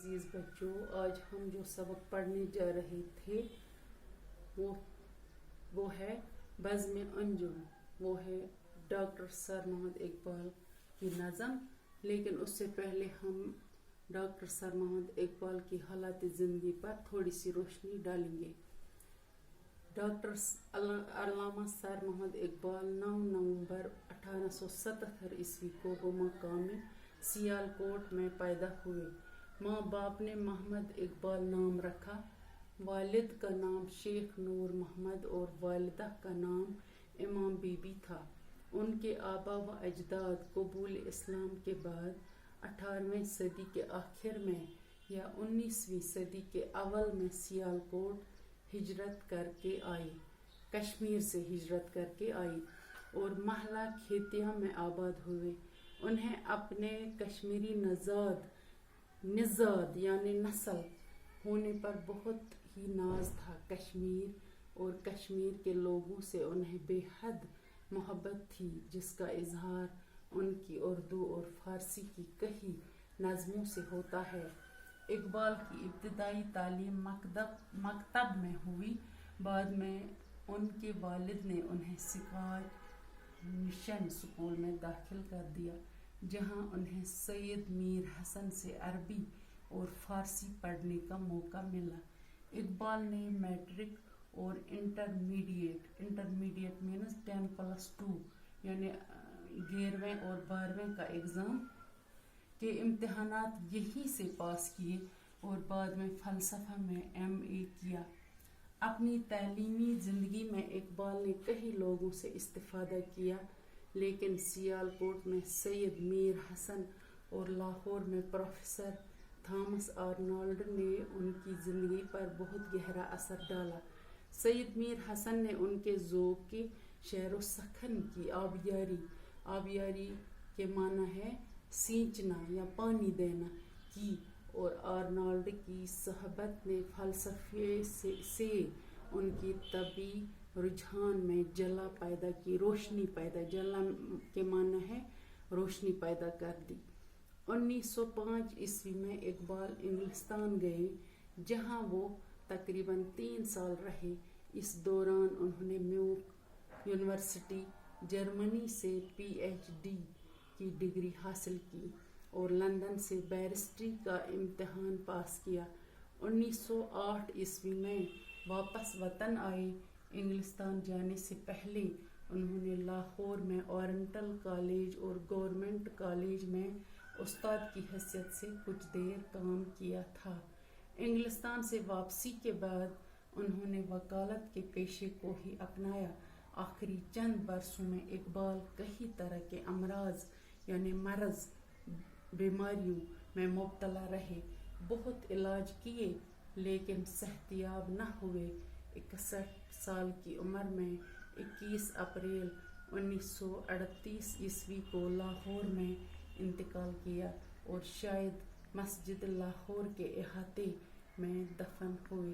عزیز بچوں، آج ہم جو سبق پڑھنے جا رہے تھے وہ ہے بزم انجم، وہ ہے ڈاکٹر سر محمد اقبال کی نظم. لیکن اس سے پہلے ہم ڈاکٹر سر محمد اقبال کی حالات زندگی پر تھوڑی سی روشنی ڈالیں گے. ڈاکٹر علامہ سر محمد اقبال 9 نومبر 1877 عیسوی کو بمقام سیالکوٹ میں پیدا ہوئے. ماں باپ نے محمد اقبال نام رکھا. والد کا نام شیخ نور محمد اور والدہ کا نام امام بی بی تھا. ان کے آبا و اجداد قبول اسلام کے بعد 18ویں صدی کے آخر میں یا 19ویں صدی کے اول میں سیالکوٹ ہجرت کر کے آئی، کشمیر سے ہجرت کر کے آئی اور محلہ کھیتیا میں آباد ہوئے. انہیں اپنے کشمیری نژاد یعنی نسل ہونے پر بہت ہی ناز تھا. کشمیر اور کشمیر کے لوگوں سے انہیں بے حد محبت تھی، جس کا اظہار ان کی اردو اور فارسی کی کئی نظموں سے ہوتا ہے. اقبال کی ابتدائی تعلیم مکتب میں ہوئی. بعد میں ان کے والد نے انہیں سکاج مشن اسکول میں داخل کر دیا، جہاں انہیں سید میر حسن سے عربی اور فارسی پڑھنے کا موقع ملا. اقبال نے میٹرک اور انٹرمیڈیٹ مینز 10+2 یعنی 11ویں اور 12ویں کا ایگزام کے امتحانات یہیں سے پاس کیے اور بعد میں فلسفہ میں MA کیا. اپنی تعلیمی زندگی میں اقبال نے کئی لوگوں سے استفادہ کیا، لیکن سیالکوٹ میں سید میر حسن اور لاہور میں پروفیسر تھامس آرنالڈ نے ان کی زندگی پر بہت گہرا اثر ڈالا. سید میر حسن نے ان کے ذوق کی شعر و سخن کی آبیاری کے معنی ہے سینچنا یا پانی دینا کی، اور آرنالڈ کی صحبت نے فلسفے سے ان کی طبعی رجحان میں جلا کے معنی ہے روشنی پیدا کر دی. 1905 عیسوی میں اقبال انگلستان گئے، جہاں وہ تقریباً 3 سال رہے. اس دوران انہوں نے میوک یونیورسٹی جرمنی سے PhD کی ڈگری حاصل کی اور لندن سے بیرسٹری کا امتحان پاس کیا. 1908 عیسوی میں واپس وطن آئے. انگلستان جانے سے پہلے انہوں نے لاہور میں اورینٹل کالج اور گورنمنٹ کالج میں استاد کی حیثیت سے کچھ دیر کام کیا تھا. انگلستان سے واپسی کے بعد انہوں نے وکالت کے پیشے کو ہی اپنایا. آخری چند برسوں میں اقبال کئی طرح کے امراض یعنی مرض بیماریوں میں مبتلا رہے. بہت علاج کیے لیکن صحتیاب نہ ہوئے. 61 سال کی عمر میں 21 اپریل 1938 عیسوی کو لاہور میں انتقال کیا اور شاید مسجد لاہور کے احاطے میں دفن ہوئے.